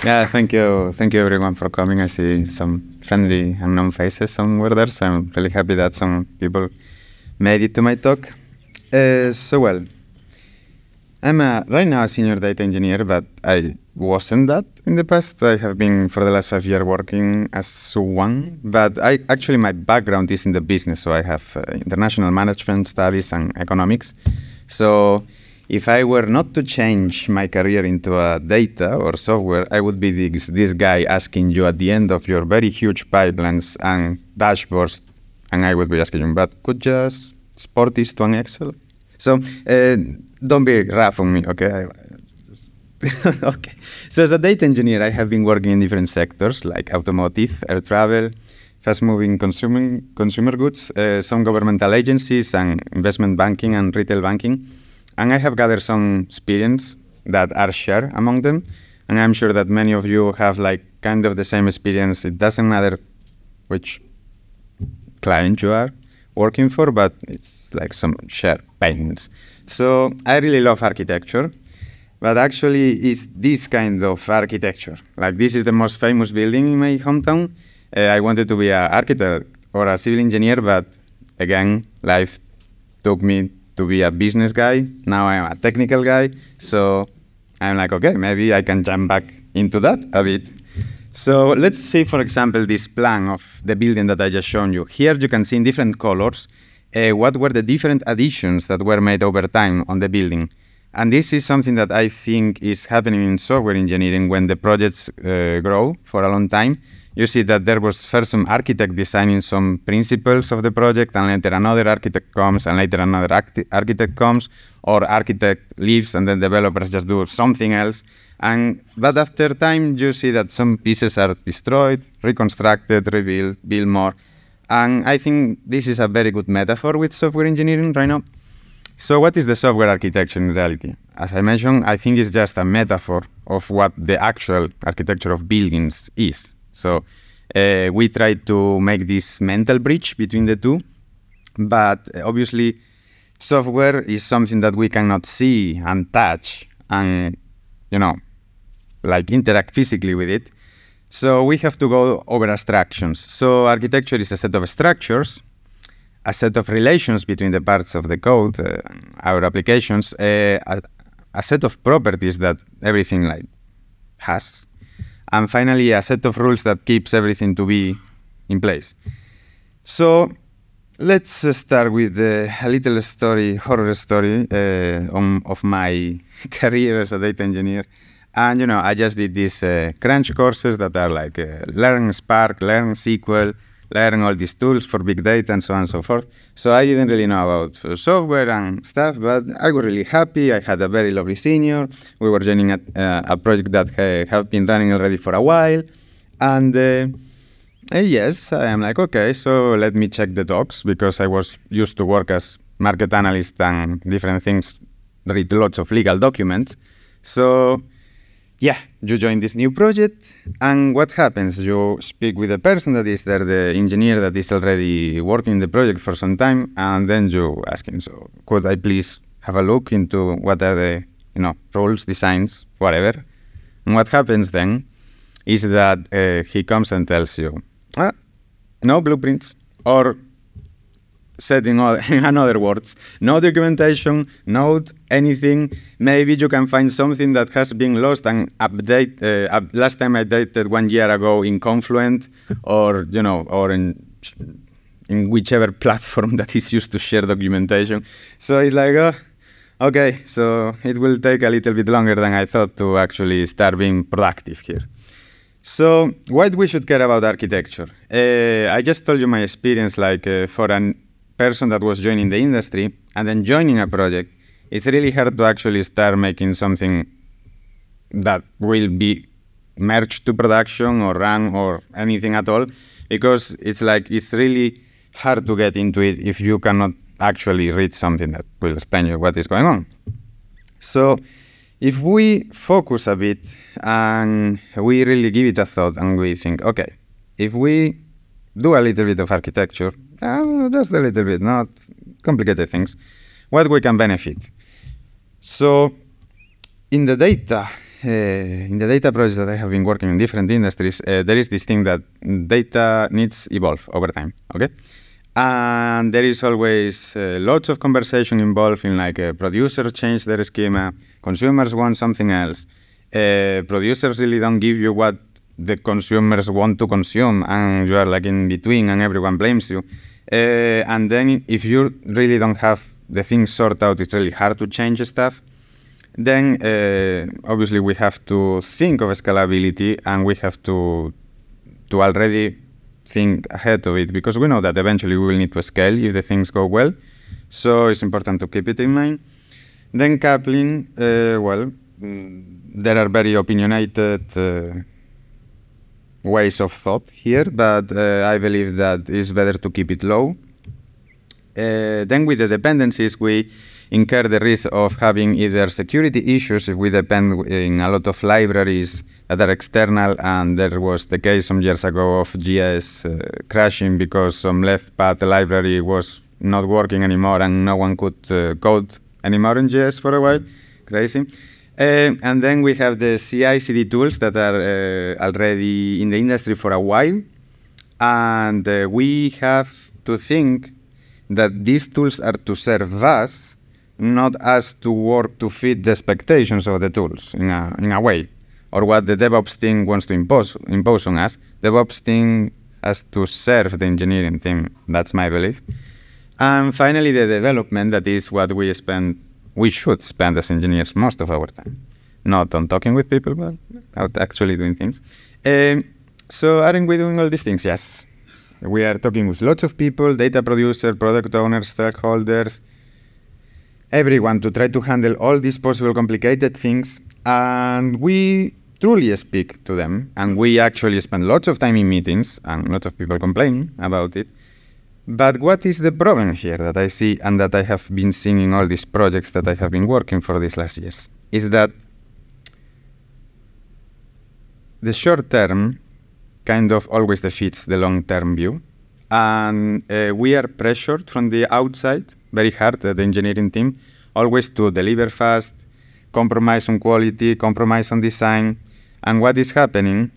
Yeah, thank you everyone for coming. I see some friendly unknown faces somewhere there, so I'm really happy that some people made it to my talk. So, I'm right now a senior data engineer, but I wasn't that in the past. I have been for the last 5 years working as one, but actually my background is in the business, so I have international management studies and economics. So if I were not to change my career into a data or software, I would be this guy asking you at the end of your very huge pipelines and dashboards, and I would be asking you, but could just export this to an Excel? So don't be rough on me, okay? Okay. So as a data engineer, I have been working in different sectors like automotive, air travel, fast-moving consumer goods, some governmental agencies, and investment banking and retail banking. And I have gathered some experience that are shared among them. And I'm sure that many of you have like kind of the same experience. It doesn't matter which client you are working for, but it's like some shared pains. So I really love architecture, but actually it's this kind of architecture. Like this is the most famous building in my hometown. I wanted to be an architect or a civil engineer, but again, life took me to be a business guy. Now I'm a technical guy. So I'm like, okay, maybe I can jump back into that a bit. So let's see, for example, this plan of the building that I just shown you. Here you can see in different colors what were the different additions that were made over time on the building. And this is something that I think is happening in software engineering when the projects grow for a long time. You see that there was first some architect designing some principles of the project, and later another architect comes, and later another architect comes, or architect leaves, and then developers just do something else. But after time, you see that some pieces are destroyed, reconstructed, rebuilt, built more. And I think this is a very good metaphor with software engineering right now. So what is the software architecture in reality? As I mentioned, I think it's just a metaphor of what the actual architecture of buildings is. So we try to make this mental bridge between the two, but obviously software is something that we cannot see and touch and, like interact physically with it. So we have to go over abstractions. So architecture is a set of structures, a set of relations between the parts of the code, our applications, a set of properties that everything like has, and finally a set of rules that keeps everything to be in place. So let's start with a little story, horror story of my career as a data engineer. And I just did these Crunch courses that are like learn Spark, learn SQL, learn all these tools for big data and so on and so forth. So I didn't really know about software and stuff, but I was really happy. I had a very lovely senior. We were joining a project that have been running already for a while. And yes, I am like, okay, so let me check the docs, because I was used to work as market analyst and different things, read lots of legal documents. So yeah, you join this new project, and what happens? You speak with the person that is there, the engineer that is already working the project for some time, and then you ask him, so could I please have a look into what are the rules, designs, whatever? And what happens then is that he comes and tells you, no blueprints, or said in other words, no documentation, no anything. Maybe you can find something that has been lost and update. Last time I updated 1 year ago in Confluent, or or in whichever platform that is used to share documentation. So it's like, okay, so it will take a little bit longer than I thought to actually start being productive here. So why we should care about architecture? I just told you my experience, like for a person that was joining the industry and then joining a project, it's really hard to actually start making something that will be merged to production or run or anything at all, because it's really hard to get into it if you cannot actually read something that will explain you what is going on. So if we focus a bit and we really give it a thought and we think, okay, if we do a little bit of architecture, just a little bit, not complicated things, what we can benefit. So in the data in the data projects that I have been working in different industries, there is this thing that data needs evolve over time, okay? And there is always lots of conversation involved in like producers change their schema, consumers want something else. Producers really don't give you what the consumers want to consume, and you are like in between and everyone blames you. And then if you really don't have the things sorted out, it's really hard to change stuff. Then obviously we have to think of scalability, and we have to already think ahead of it, because we know that eventually we will need to scale if the things go well. So it's important to keep it in mind. Then coupling, well, there are very opinionated ways of thought here, but I believe that it's better to keep it low. Then with the dependencies, we incur the risk of having either security issues if we depend in a lot of libraries that are external, and there was the case some years ago of JS crashing because some left path library was not working anymore and no one could code anymore in JS for a while. Crazy. And then we have the CI/CD tools that are already in the industry for a while, and we have to think that these tools are to serve us, not us to work to fit the expectations of the tools in a way, or what the DevOps team wants to impose on us. DevOps team has to serve the engineering team. That's my belief. And finally, the development, that is what we should spend as engineers most of our time. Not on talking with people, but out actually doing things. So aren't we doing all these things? Yes. We are talking with lots of people, data producers, product owners, stakeholders, everyone, to try to handle all these possible complicated things. And we truly speak to them. And we actually spend lots of time in meetings, and lots of people complain about it. But what is the problem here that I see, and that I have been seeing in all these projects that I have been working for these last years, is that the short term kind of always defeats the long-term view. And we are pressured from the outside very hard, the engineering team, always to deliver fast, compromise on quality, compromise on design. And what is happening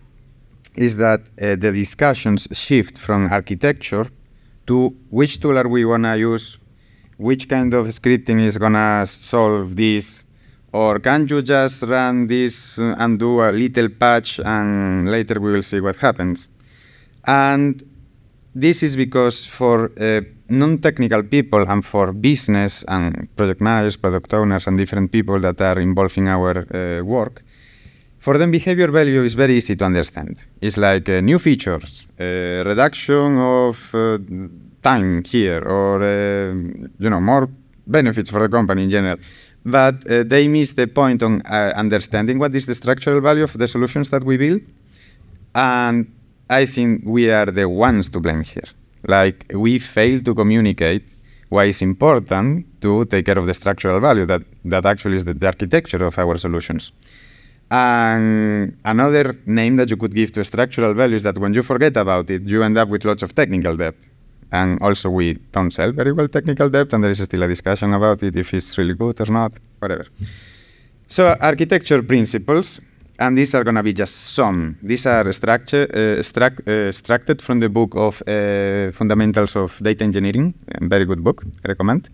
is that the discussions shift from architecture to which tool are we going to use, which kind of scripting is going to solve this, or can you just run this and do a little patch and later we will see what happens. And this is because for non-technical people and for business and project managers, product owners, and different people that are involved in our work, for them behavior value is very easy to understand. It's like new features, reduction of time here, or more benefits for the company in general. But they miss the point on understanding what is the structural value of the solutions that we build. And I think we are the ones to blame here. Like, we fail to communicate why it's important to take care of the structural value that actually is the architecture of our solutions. And another name that you could give to structural value is that when you forget about it, you end up with lots of technical debt. And also, we don't sell very well technical debt, and there is still a discussion about it, if it's really good or not, whatever. So architecture principles, and these are going to be just some. These are extracted from the book of Fundamentals of Data Engineering, a very good book, I recommend.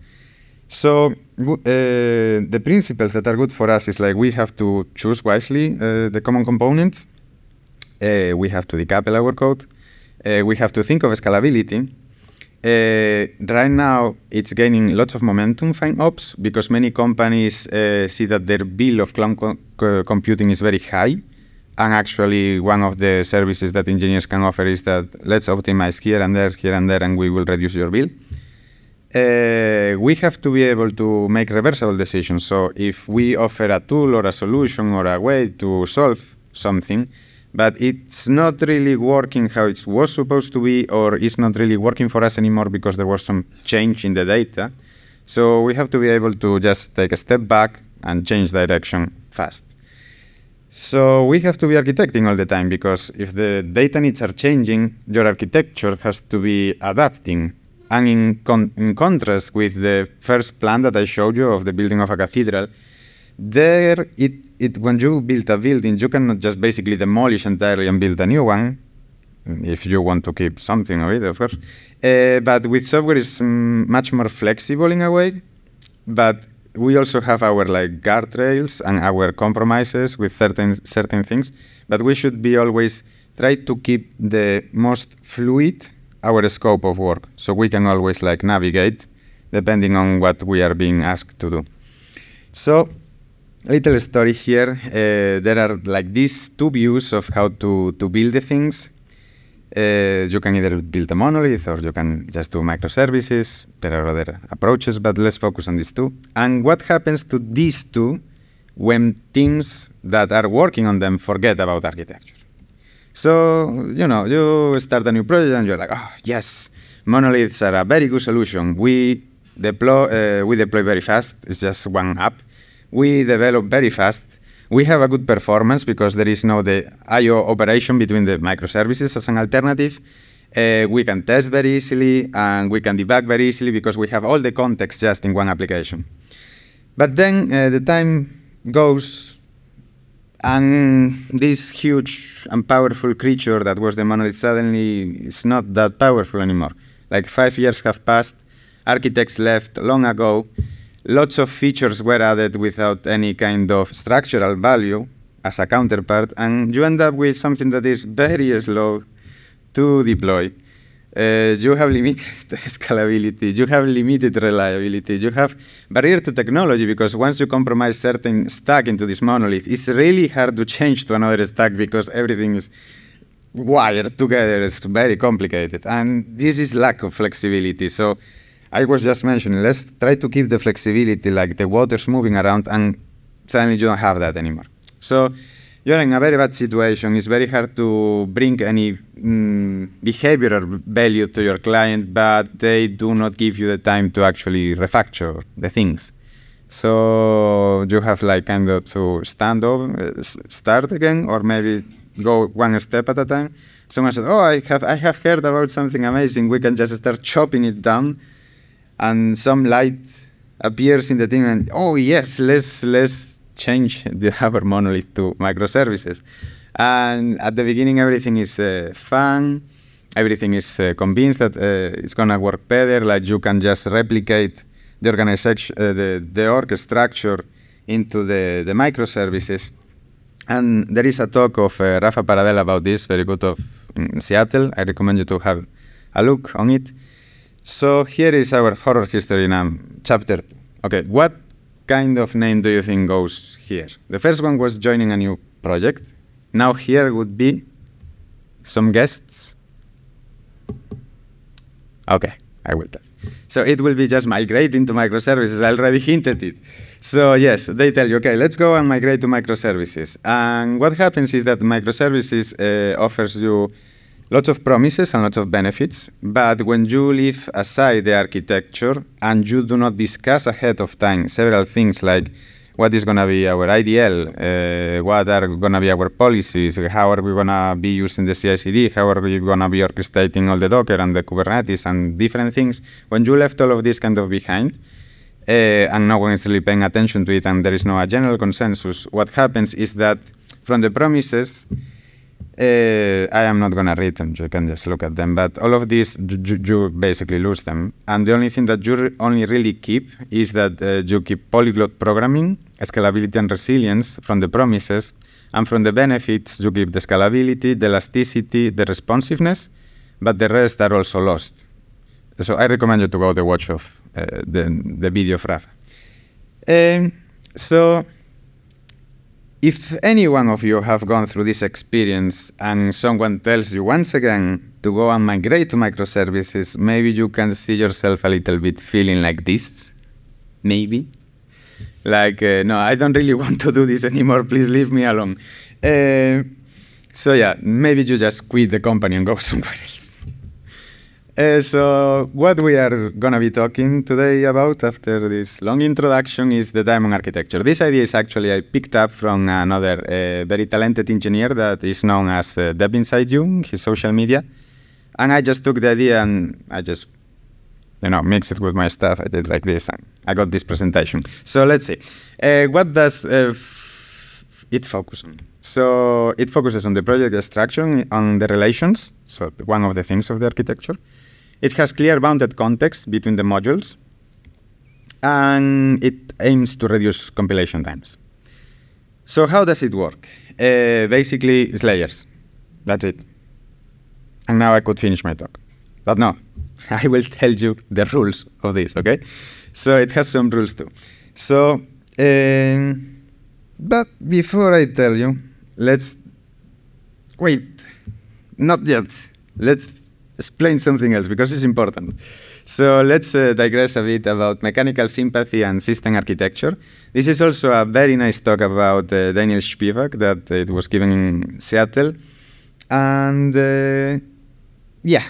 So the principles that are good for us is like we have to choose wisely the common components. We have to decouple our code. We have to think of scalability. Right now, it's gaining lots of momentum, FinOps, because many companies see that their bill of cloud computing is very high. And actually, one of the services that engineers can offer is that let's optimize here and there, and we will reduce your bill. We have to be able to make reversible decisions. So if we offer a tool or a solution or a way to solve something, but it's not really working how it was supposed to be, or it's not really working for us anymore because there was some change in the data. So we have to be able to just take a step back and change direction fast. So we have to be architecting all the time, because if the data needs are changing, your architecture has to be adapting. And in contrast with the first plan that I showed you of the building of a cathedral, There, when you build a building, you cannot just basically demolish entirely and build a new one, if you want to keep something of it, of course. But with software, it's much more flexible in a way. But we also have our like guardrails and our compromises with certain things. But we should be always try to keep the most fluid our scope of work, so we can always like navigate depending on what we are being asked to do. So, a little story here. There are like these two views of how to build the things. You can either build a monolith or you can just do microservices. There are other approaches, but let's focus on these two. And what happens to these two when teams that are working on them forget about architecture? So, you know, you start a new project and you're like, oh, yes, monoliths are a very good solution. We deploy very fast. It's just one app. We develop very fast. We have a good performance because there is no the I/O operation between the microservices as an alternative. We can test very easily and we can debug very easily because we have all the context just in one application. But then the time goes and this huge and powerful creature that was the monolith suddenly is not that powerful anymore. Like 5 years have passed, architects left long ago, lots of features were added without any kind of structural value as a counterpart, and you end up with something that is very slow to deploy. You have limited scalability, you have limited reliability, you have barrier to technology because once you compromise certain stack into this monolith, it's really hard to change to another stack because everything is wired together. It's very complicated. And this is lack of flexibility. So I was just mentioning, let's try to keep the flexibility, like the water's moving around and suddenly you don't have that anymore. So you're in a very bad situation. It's very hard to bring any behavioral value to your client, but they do not give you the time to actually refactor the things. So you have like kind of to start again, or maybe go one step at a time. Someone said, oh, I have heard about something amazing. We can just start chopping it down, and some light appears in the thing, and oh yes, let's change our monolith to microservices. And at the beginning, everything is fun. Everything is convinced that it's going to work better. Like you can just replicate the organization, the org structure into the microservices. And there is a talk of Rafa Paradela about this, very good, in Seattle. I recommend you to have a look on it. So here is our horror history in chapter 2. Okay, what kind of name do you think goes here? The first one was joining a new project. Now here would be some guests. Okay, I will tell. So it will be just migrating to microservices. I already hinted it. So yes, they tell you, okay, let's go and migrate to microservices. And what happens is that microservices offers you lots of promises and lots of benefits, but when you leave aside the architecture and you do not discuss ahead of time several things like what is going to be our IDL, what are going to be our policies, how are we going to be using the CI/CD, how are we going to be orchestrating all the Docker and the Kubernetes and different things, when you left all of this kind of behind, and no one is really paying attention to it and there is no a general consensus, what happens is that from the promises, I am not going to read them, you can just look at them, but all of these, you basically lose them. And the only thing that you only really keep is that you keep polyglot programming, scalability and resilience from the promises, and from the benefits, you keep the scalability, the elasticity, the responsiveness, but the rest are also lost. So I recommend you to go to watch of the video of Rafa. So if any one of you have gone through this experience and someone tells you once again to go and migrate to microservices, maybe you can see yourself a little bit feeling like this, maybe. Like, no, I don't really want to do this anymore, please leave me alone. So yeah, maybe you just quit the company and go somewhere else. So what we are going to be talking today about after this long introduction is the diamond architecture. This idea is actually I picked up from another very talented engineer that is known as Dev Inside You, his social media. And I just took the idea and I just mix it with my stuff. I did like this, and I got this presentation. So let's see. What does it focus on? So it focuses on the project structure, on the relations, so one of the things of the architecture. It has clear bounded context between the modules, and it aims to reduce compilation times. So how does it work? Basically, it's layers. That's it. And now I could finish my talk. But no, I will tell you the rules of this, okay? So it has some rules too. So, but before I tell you, let's, wait, not yet. Let's explain something else because it's important. So let's digress a bit about mechanical sympathy and system architecture. This is also a very nice talk about Daniel Spivak that it was given in Seattle. And yeah,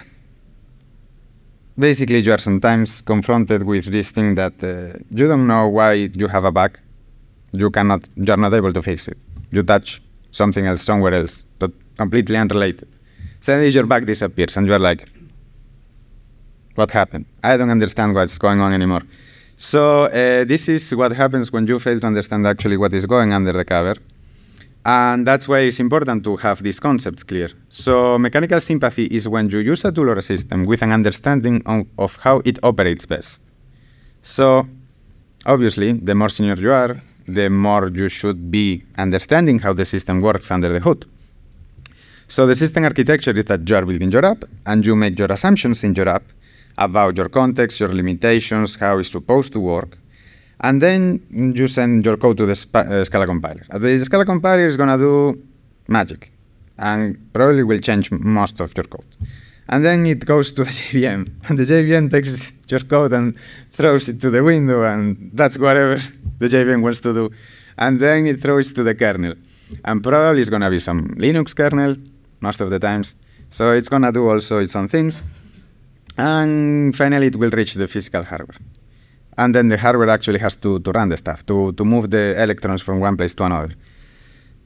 basically you are sometimes confronted with this thing that you don't know why you have a bug. You're not able to fix it. You touch something else somewhere else, but completely unrelated. Suddenly your bug disappears and you're like, what happened? I don't understand what's going on anymore. So this is what happens when you fail to understand actually what is going under the cover. And that's why it's important to have these concepts clear. So mechanical sympathy is when you use a tool or a system with an understanding of how it operates best. So obviously, the more senior you are, the more you should be understanding how the system works under the hood. So the system architecture is that you are building your app, and you make your assumptions in your app about your context, your limitations, how it's supposed to work. And then you send your code to the Scala compiler. The Scala compiler is going to do magic and probably will change most of your code. And then it goes to the JVM. And the JVM takes your code and throws it to the window, and that's whatever the JVM wants to do. And then it throws it to the kernel. And probably it's going to be some Linux kernel most of the times. So it's going to do also its own things. And finally, it will reach the physical hardware. And then the hardware actually has to run the stuff, to move the electrons from one place to another.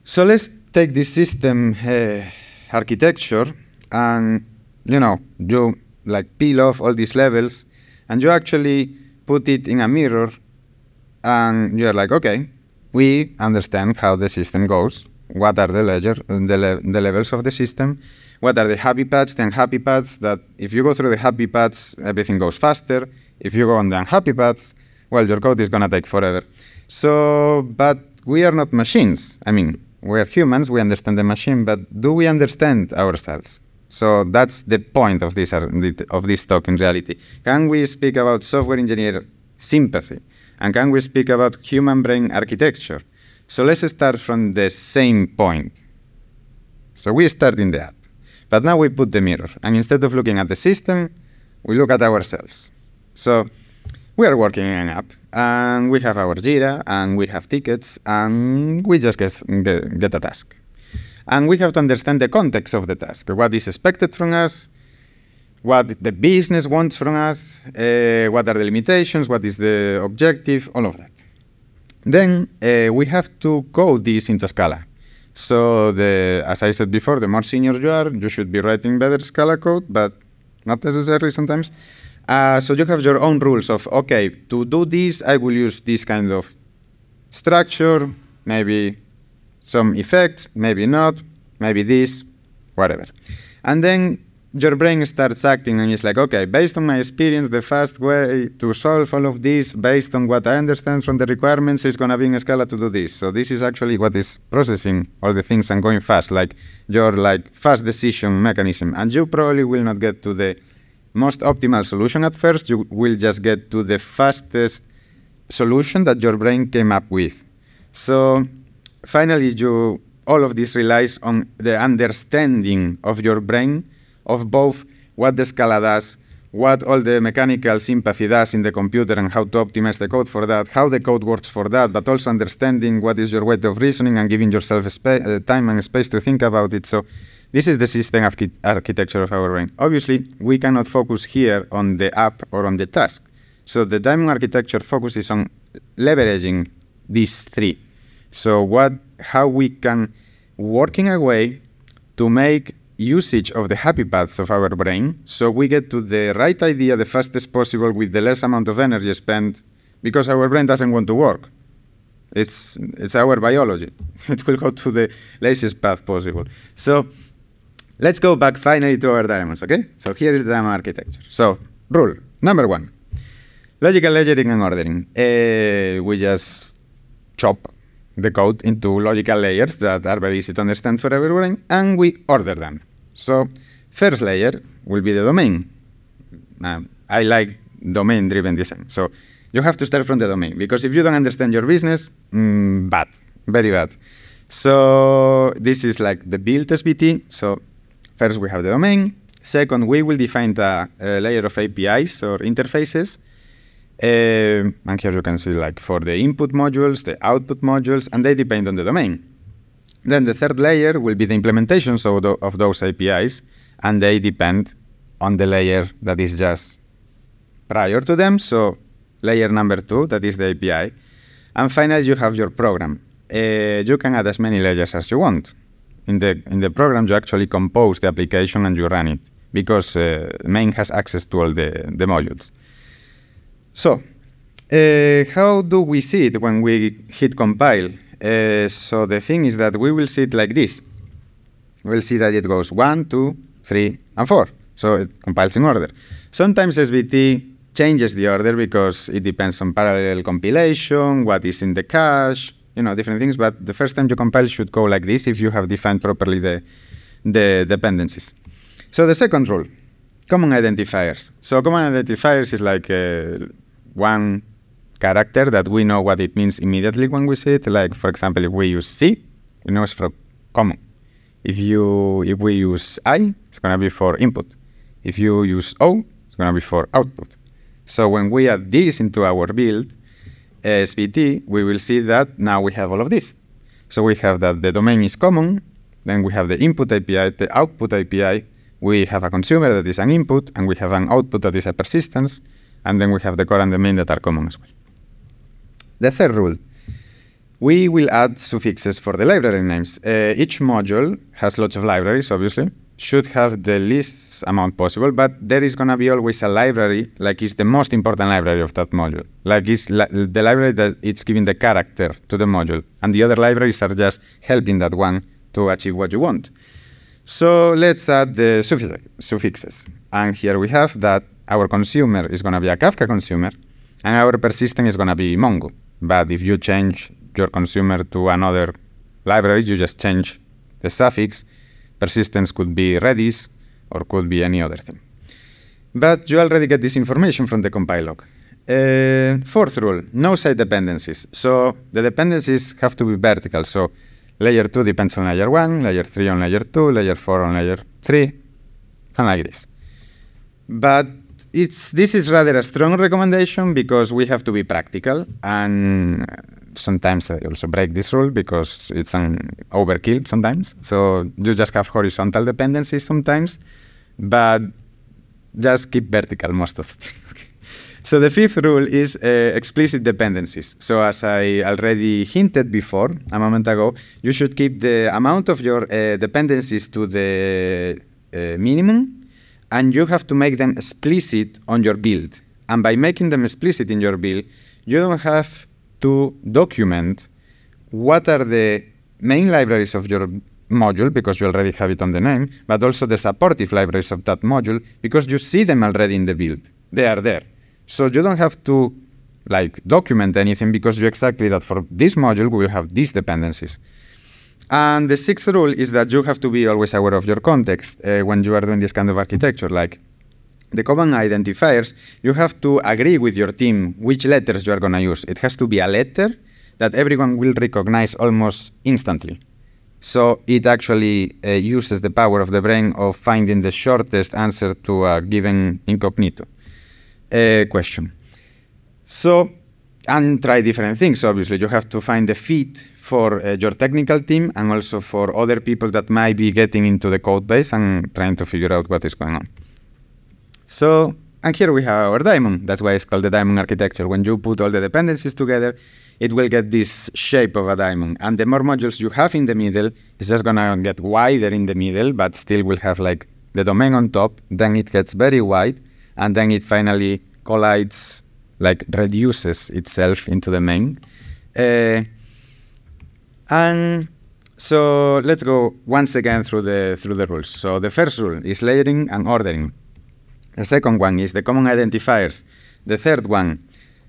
So let's take this system architecture and, you like peel off all these levels and you actually put it in a mirror and you're like, okay, we understand how the system goes. What are the levels of the system? What are the happy paths, the unhappy paths, that if you go through the happy paths, everything goes faster. If you go on the unhappy paths, well, your code is going to take forever. So, but we are not machines. I mean, we're humans, we understand the machine, but do we understand ourselves? So that's the point of this talk in reality. Can we speak about software engineer sympathy? And can we speak about human brain architecture? So let's start from the same point. So we start in the app, but now we put the mirror. And instead of looking at the system, we look at ourselves. So we are working in an app, and we have our Jira, and we have tickets, and we just get a task. And we have to understand the context of the task, what is expected from us, what the business wants from us, what are the limitations, what is the objective, all of that. Then we have to code this into Scala. So as I said before, the more senior you are, you should be writing better Scala code, but not necessarily sometimes. So you have your own rules of, okay, to do this, I will use this kind of structure, maybe some effects, maybe not, maybe this, whatever. And then your brain starts acting and it's like, okay, based on my experience, the fast way to solve all of this, based on what I understand from the requirements, is going to be in Scala to do this. So this is actually what is processing all the things and going fast, like your fast decision mechanism. And you probably will not get to the most optimal solution at first. You will just get to the fastest solution that your brain came up with. So finally, all of this relies on the understanding of your brain of both what the Scala does, what all the mechanical sympathy does in the computer and how to optimize the code for that, how the code works for that, but also understanding what is your way of reasoning and giving yourself time and space to think about it. So this is the system architecture of our brain. Obviously, we cannot focus here on the app or on the task. So the diamond architecture focuses on leveraging these three. So how we can work in a way to make usage of the happy paths of our brain, so we get to the right idea the fastest possible with the less amount of energy spent, because our brain doesn't want to work. It's our biology. It will go to the laziest path possible. So let's go back finally to our diamonds, okay? So here is the diamond architecture. So rule number 1, logical layering and ordering. We just chop the code into logical layers that are very easy to understand for everyone, and we order them. So first layer will be the domain. I like domain-driven design. So you have to start from the domain, because if you don't understand your business, bad, very bad. So this is like the build SVT. So first we have the domain. Second, we will define the layer of APIs or interfaces. And here you can see like for the input modules, the output modules, and they depend on the domain. Then the third layer will be the implementations of those APIs, and they depend on the layer that is just prior to them. So layer number 2, that is the API. And finally, you have your program. You can add as many layers as you want. In the program, you actually compose the application and you run it, because main has access to all the modules. So how do we see it when we hit compile? So the thing is that we will see it like this. We'll see that it goes 1, 2, 3, and 4. So it compiles in order. Sometimes SVT changes the order because it depends on parallel compilation, what is in the cache, different things. But the first time you compile should go like this if you have defined properly the dependencies. So the second rule, common identifiers. So common identifiers is like one character that we know what it means immediately when we see it. Like, for example, if we use C, we know it's for common. If we use I, it's going to be for input. If you use O, it's going to be for output. So when we add this into our build, SVT, we will see that now we have all of this. So we have that the domain is common, then we have the input API, the output API, we have a consumer that is an input, and we have an output that is a persistence, and then we have the core and the main that are common as well. The third rule, we will add suffixes for the library names. Each module has lots of libraries, obviously, should have the least amount possible, but there is going to be always a library, like it's the most important library of that module. Like it's the library that it's giving the character to the module, and the other libraries are just helping that one to achieve what you want. So let's add the suffixes. And here we have that our consumer is going to be a Kafka consumer, and our persistent is going to be Mongo. But if you change your consumer to another library, you just change the suffix. Persistence could be Redis or could be any other thing. But you already get this information from the compile log. Fourth rule, no side dependencies. So the dependencies have to be vertical. So layer 2 depends on layer 1, layer 3 on layer 2, layer 4 on layer 3, and like this. But this is rather a strong recommendation because we have to be practical, and sometimes I also break this rule because it's an overkill sometimes. So you just have horizontal dependencies sometimes, but just keep vertical most of the time. Okay. So the fifth rule is explicit dependencies. So as I already hinted before a moment ago, you should keep the amount of your dependencies to the minimum, and you have to make them explicit on your build. And by making them explicit in your build, you don't have to document what are the main libraries of your module, because you already have it on the name, but also the supportive libraries of that module, because you see them already in the build. They are there. So you don't have to document anything, because you exactly that for this module, we will have these dependencies. And the sixth rule is that you have to be always aware of your context when you are doing this kind of architecture. Like the common identifiers, you have to agree with your team which letters you are going to use. It has to be a letter that everyone will recognize almost instantly. So it actually uses the power of the brain of finding the shortest answer to a given incognito question. So, and try different things, obviously. You have to find the fit for your technical team and also for other people that might be getting into the code base and trying to figure out what is going on. So, and here we have our diamond. That's why it's called the diamond architecture. When you put all the dependencies together, it will get this shape of a diamond. And the more modules you have in the middle, it's just gonna get wider in the middle, but still will have like the domain on top. Then it gets very wide, and then it finally collides, like reduces itself into the main. And so let's go once again through the rules. So the first rule is layering and ordering. The second one is the common identifiers. The third one,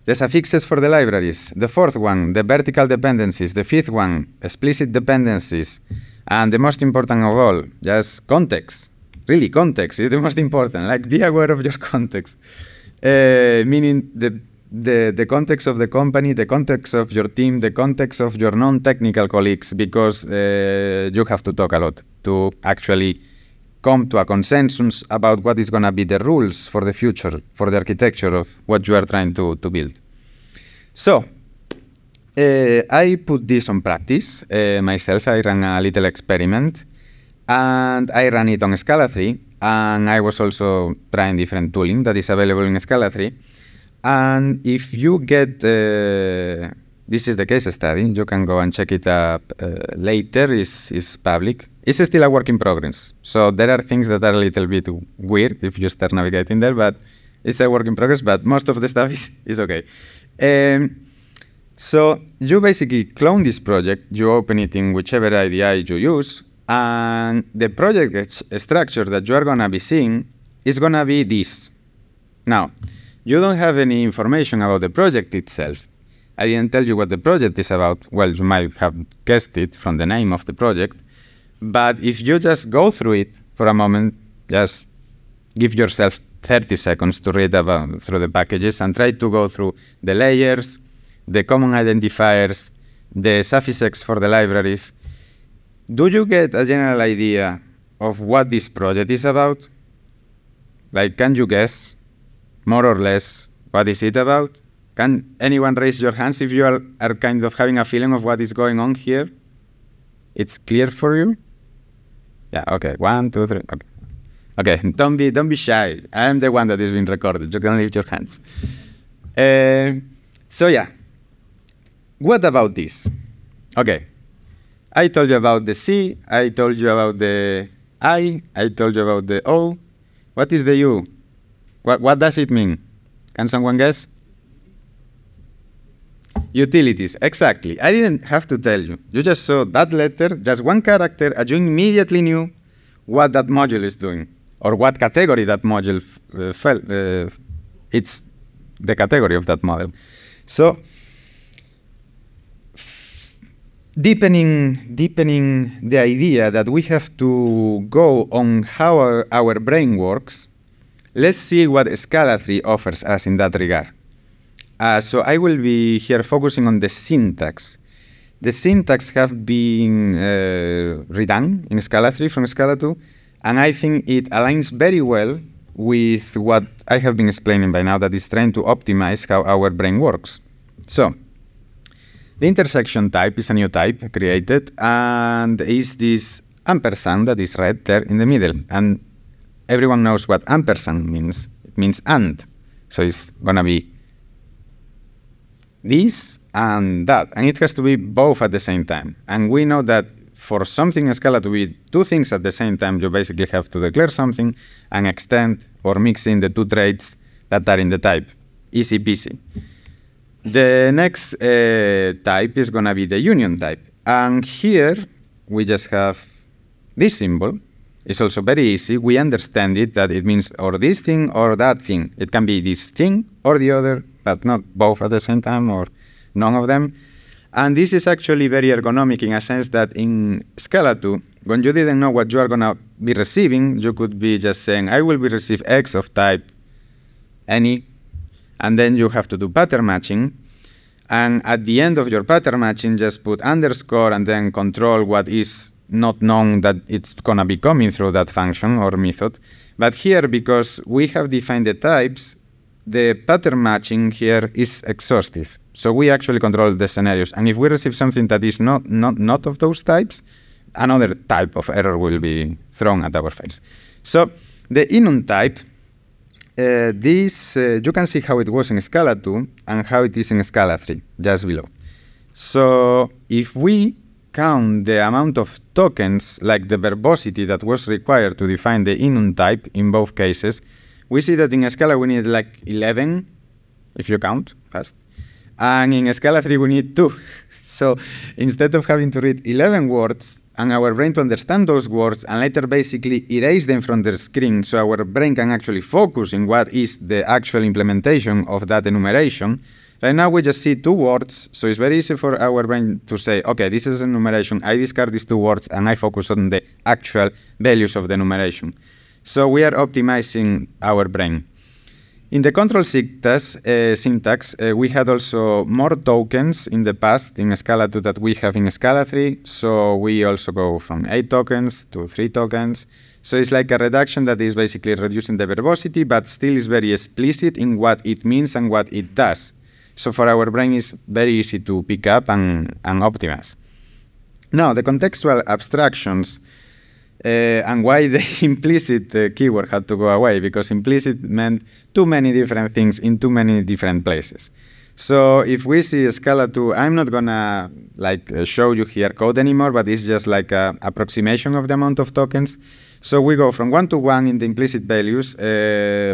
the suffixes for the libraries. The fourth one, the vertical dependencies. The fifth one, explicit dependencies. And the most important of all, just context. Really, context is the most important. Like, be aware of your context. Meaning the context of the company, the context of your team, the context of your non-technical colleagues, because you have to talk a lot to actually come to a consensus about what is going to be the rules for the future, for the architecture of what you are trying to build. So, I put this on practice myself. I ran a little experiment, and I ran it on Scala 3, and I was also trying different tooling that is available in Scala 3. And if you get, this is the case study, you can go and check it up later, is public. It's still a work in progress. So there are things that are a little bit weird if you start navigating there, but it's a work in progress, but most of the stuff is okay. So you basically clone this project, you open it in whichever IDE you use, and the project structure that you are going to be seeing is going to be this. Now, you don't have any information about the project itself. I didn't tell you what the project is about. Well, you might have guessed it from the name of the project. But if you just go through it for a moment, just give yourself 30 seconds to read through the packages and try to go through the layers, the common identifiers, the suffixes for the libraries. Do you get a general idea of what this project is about? Like, can you guess, more or less, what is it about? Can anyone raise your hands if you are kind of having a feeling of what is going on here? It's clear for you? Yeah, okay, 1, 2, 3, okay. Okay, don't be shy. I am the one that is being recorded. You can lift your hands. So yeah, what about this? Okay, I told you about the C, I told you about the I told you about the O. What is the U? What does it mean? Can someone guess? Utilities, exactly. I didn't have to tell you. You just saw that letter, just one character, and you immediately knew what that module is doing, or what category that module it's the category of that model. So, deepening the idea that we have to go on how our brain works, let's see what Scala 3 offers us in that regard. So I will be here focusing on the syntax. The syntax have been redone in Scala 3 from Scala 2, and I think it aligns very well with what I have been explaining by now, that is trying to optimize how our brain works. So, the intersection type is a new type created, and is this ampersand that is right there in the middle. And everyone knows what ampersand means. It means and. So it's going to be this and that, and it has to be both at the same time. And we know that for something in Scala to be two things at the same time, you basically have to declare something and extend or mix in the two traits that are in the type. Easy peasy. The next type is going to be the union type. And here we just have this symbol. It's also very easy. We understand it, that it means or this thing or that thing. It can be this thing or the other, but not both at the same time or none of them. And this is actually very ergonomic in a sense that in Scala 2, when you didn't know what you are going to be receiving, you could be just saying, I will be receive X of type any, and then you have to do pattern matching. And at the end of your pattern matching, just put underscore and then control what is not known that it's going to be coming through that function or method. But here, because we have defined the types, the pattern matching here is exhaustive. So we actually control the scenarios. And if we receive something that is not of those types, another type of error will be thrown at our face. So the enum type, you can see how it was in Scala 2 and how it is in Scala 3, just below. So if we count the amount of tokens, like the verbosity that was required to define the enum type in both cases, we see that in Scala we need like 11, if you count fast. And in Scala 3 we need 2. So instead of having to read 11 words and our brain to understand those words and later basically erase them from the screen so our brain can actually focus in what is the actual implementation of that enumeration, right now we just see 2 words, so it's very easy for our brain to say, okay, this is enumeration, I discard these 2 words and I focus on the actual values of the enumeration. So we are optimizing our brain. In the control syntax, we had also more tokens in the past in Scala 2 that we have in Scala 3. So we also go from 8 tokens to 3 tokens. So it's like a reduction that is basically reducing the verbosity, but still is very explicit in what it means and what it does. So for our brain, it's very easy to pick up and optimize. Now, the contextual abstractions and why the implicit keyword had to go away, because implicit meant too many different things in too many different places. So if we see Scala 2, I'm not gonna show you here code anymore, but it's just like an approximation of the amount of tokens. So we go from 1 to 1 in the implicit values,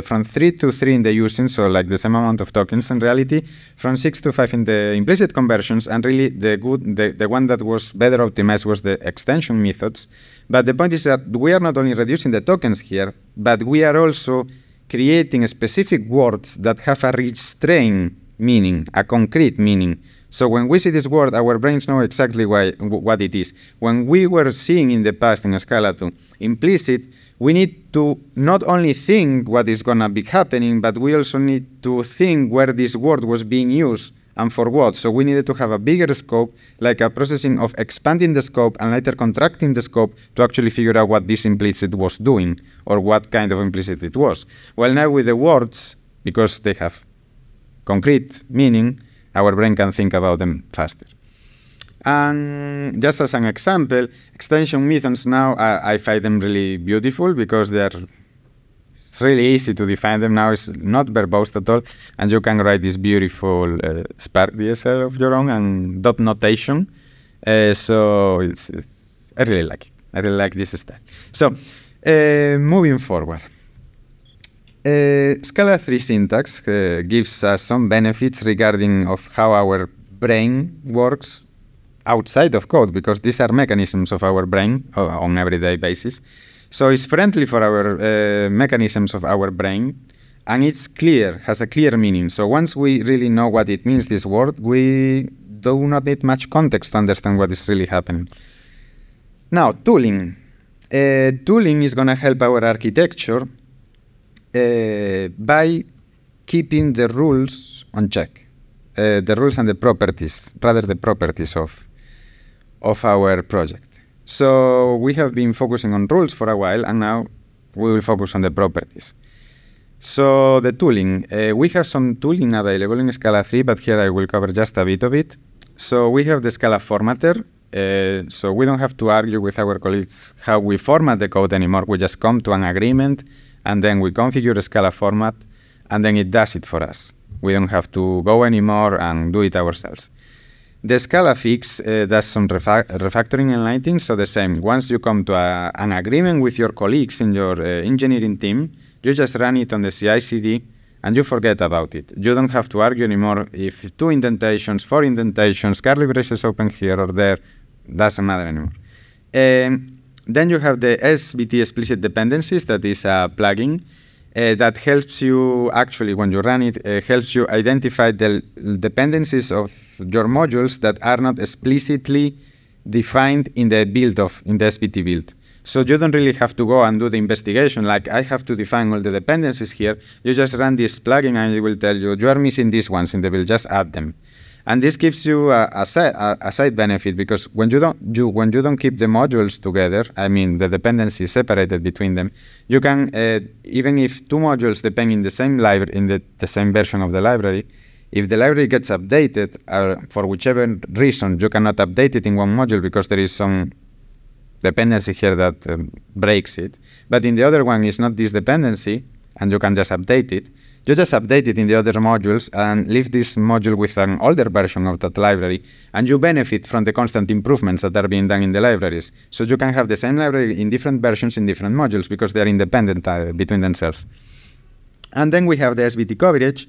from 3 to 3 in the using, so like the same amount of tokens in reality, from 6 to 5 in the implicit conversions, and really the one that was better optimized was the extension methods. But the point is that we are not only reducing the tokens here, but we are also creating specific words that have a restrained meaning, a concrete meaning. So when we see this word, our brains know exactly what it is. When we were seeing in the past in Scala 2 implicit, we need to not only think what is going to be happening, but we also need to think where this word was being used and for what. So we needed to have a bigger scope, like a processing of expanding the scope and later contracting the scope to actually figure out what this implicit was doing or what kind of implicit it was. Well, now with the words, because they have concrete meaning, our brain can think about them faster. And just as an example, extension methods now, I find them really beautiful because it's really easy to define them now. It's not verbose at all, and you can write this beautiful Spark DSL of your own and dot notation. So I really like it. I really like this style. So moving forward. Scala 3 syntax gives us some benefits regarding of how our brain works outside of code, because these are mechanisms of our brain on everyday basis. So it's friendly for our mechanisms of our brain, and it's clear, has a clear meaning. So once we really know what it means, this word, we do not need much context to understand what is really happening. Now, tooling. Tooling is going to help our architecture by keeping the rules on check, the rules and the properties, rather the properties of our project. So we have been focusing on rules for a while, and now we will focus on the properties. So the tooling, we have some tooling available in Scala 3, but here I will cover just a bit of it. So we have the Scala formatter, so we don't have to argue with our colleagues how we format the code anymore. We just come to an agreement, and then we configure a Scala format, and then it does it for us. We don't have to go anymore and do it ourselves. The Scala fix does some refactoring and lighting, so the same. Once you come to an agreement with your colleagues in your engineering team, you just run it on the CI/CD, and you forget about it. You don't have to argue anymore if 2 indentations, 4 indentations, curly braces open here or there, doesn't matter anymore. Then you have the SVT explicit dependencies, that is a plugin that helps you, actually, when you run it, helps you identify the dependencies of your modules that are not explicitly defined in the SVT build. So you don't really have to go and do the investigation, like I have to define all the dependencies here. You just run this plugin and it will tell you, you are missing these ones in the build, just add them. And this gives you a side benefit, because when you don't keep the modules together, I mean the dependencies separated between them, you can even if 2 modules depend in the same library, in the same version of the library, if the library gets updated for whichever reason, you cannot update it in one module because there is some dependency here that breaks it. But in the other one, it's not this dependency, and you can just update it. You just update it in the other modules and leave this module with an older version of that library, and you benefit from the constant improvements that are being done in the libraries. So you can have the same library in different versions in different modules because they are independent between themselves. And then we have the SBT coverage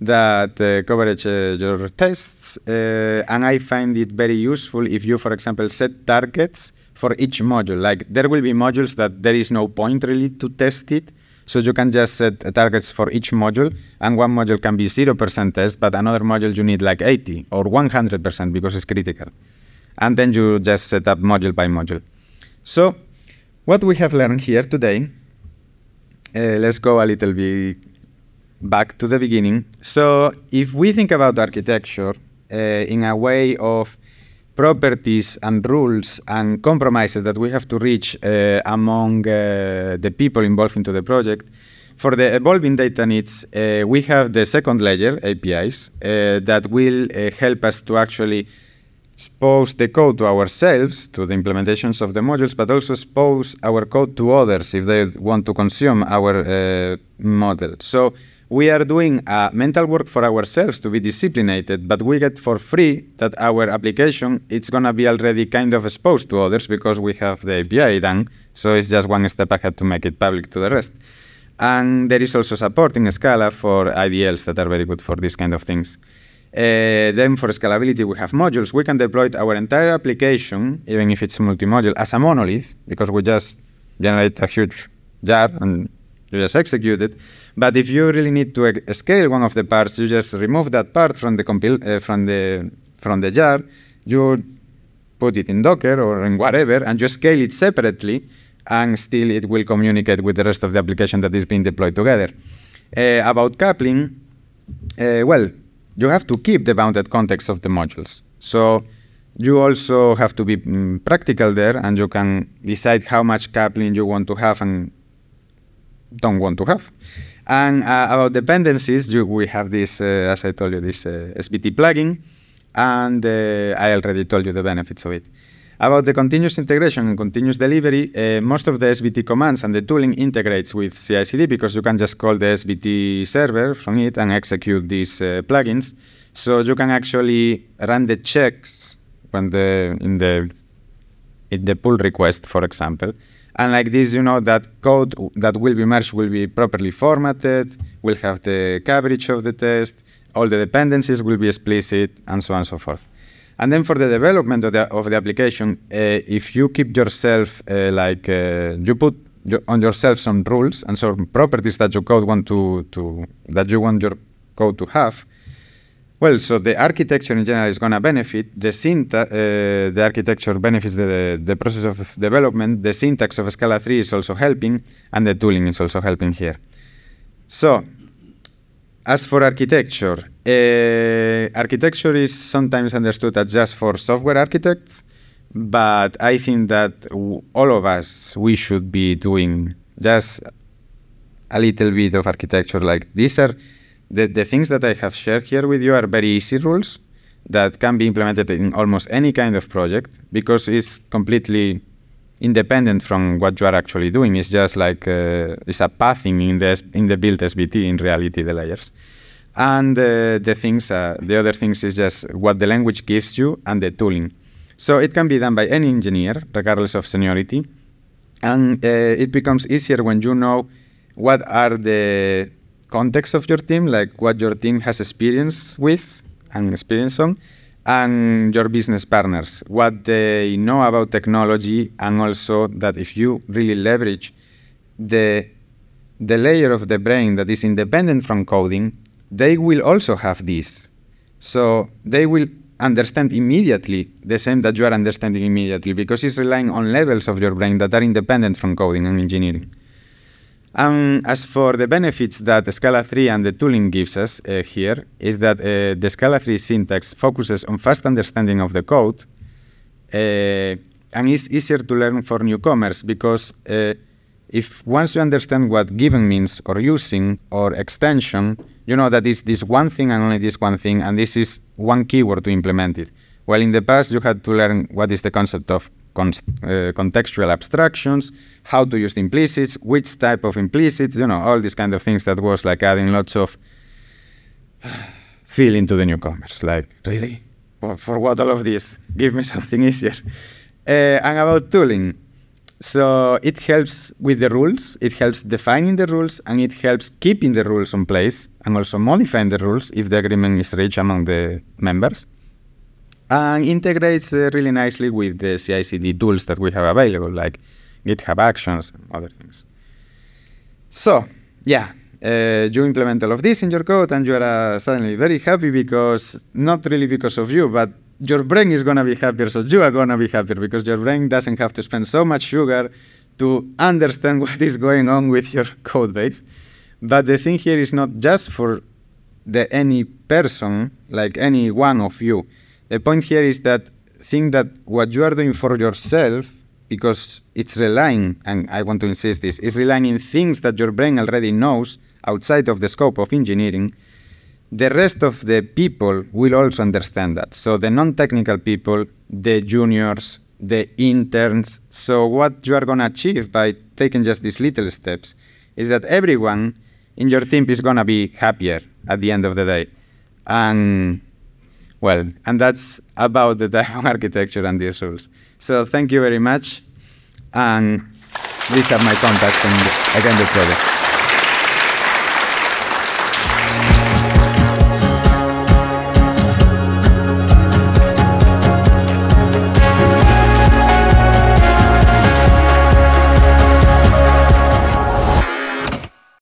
that covers your tests, and I find it very useful if you, for example, set targets for each module. Like there will be modules that there is no point really to test it, so you can just set targets for each module, and one module can be 0% test, but another module you need like 80 or 100% because it's critical. And then you just set up module by module. So what we have learned here today, let's go a little bit back to the beginning. So if we think about architecture in a way of properties and rules and compromises that we have to reach among the people involved into the project, for the evolving data needs, we have the second layer, APIs, that will help us to actually expose the code to ourselves, to the implementations of the modules, but also expose our code to others if they want to consume our model. So we are doing mental work for ourselves to be disciplined, but we get for free that our application, it's going to be already kind of exposed to others because we have the API done. So it's just one step ahead to make it public to the rest. And there is also support in Scala for IDLs that are very good for these kind of things. Then for scalability, we have modules. We can deploy our entire application, even if it's multi-module, as a monolith, because we just generate a huge jar and you just execute it. But if you really need to scale one of the parts, you just remove that part from the from the jar. You put it in Docker or in whatever, and you scale it separately, and still it will communicate with the rest of the application that is being deployed together. About coupling, well, you have to keep the bounded context of the modules. So you also have to be practical there, and you can decide how much coupling you want to have and don't want to have. And about dependencies, we have this, as I told you, this SBT plugin, and I already told you the benefits of it. About the continuous integration and continuous delivery, most of the SBT commands and the tooling integrates with CI/CD because you can just call the SBT server from it and execute these plugins. So you can actually run the checks when in the pull request, for example. And like this, you know that code that will be merged will be properly formatted, will have the coverage of the test, all the dependencies will be explicit, and so on and so forth. And then for the development of the application, if you keep yourself, you put on yourself some rules and some properties that your code that you want your code to have, well, so the architecture in general is going to benefit. The architecture benefits the process of development. The syntax of Scala 3 is also helping, and the tooling is also helping here. So, as for architecture, architecture is sometimes understood as just for software architects, but I think that all of us, we should be doing just a little bit of architecture. Like these are the things that I have shared here with you are very easy rules that can be implemented in almost any kind of project because it's completely independent from what you are actually doing. It's just like it's a pathing in the build SBT in reality, the layers. And the other things is just what the language gives you and the tooling. So it can be done by any engineer, regardless of seniority. And it becomes easier when you know what are the context of your team, like what your team has experience with and experience on, and your business partners, what they know about technology, and also that if you really leverage the layer of the brain that is independent from coding, they will also have this. So they will understand immediately the same that you are understanding immediately because it's relying on levels of your brain that are independent from coding and engineering. As for the benefits that Scala 3 and the tooling gives us here, is that the Scala 3 syntax focuses on fast understanding of the code, and is easier to learn for newcomers because if once you understand what given means, or using, or extension, you know that it's this one thing and only this one thing, and this is one keyword to implement it. While in the past you had to learn what is the concept of contextual abstractions, how to use the implicits, which type of implicits, all these kind of things that was like adding lots of feeling to the newcomers. Like, really? Well, for what all of this? Give me something easier. And about tooling. So it helps with the rules, it helps defining the rules, and it helps keeping the rules in place, and also modifying the rules if the agreement is reached among the members. And integrates really nicely with the CI/CD tools that we have available, like GitHub Actions and other things. So, yeah, you implement all of this in your code, and you are suddenly very happy because, not really because of you, but your brain is going to be happier, so you are going to be happier because your brain doesn't have to spend so much sugar to understand what is going on with your code base. But the thing here is not just for any person, like any one of you. The point here is that think that what you are doing for yourself, because it's relying, and I want to insist this, is relying in things that your brain already knows outside of the scope of engineering. The rest of the people will also understand that. So the non-technical people, the juniors, the interns. So what you are going to achieve by taking just these little steps is that everyone in your team is going to be happier at the end of the day. And, well, and that's about the diagram architecture and these rules. So thank you very much. And these are my contacts and again the project.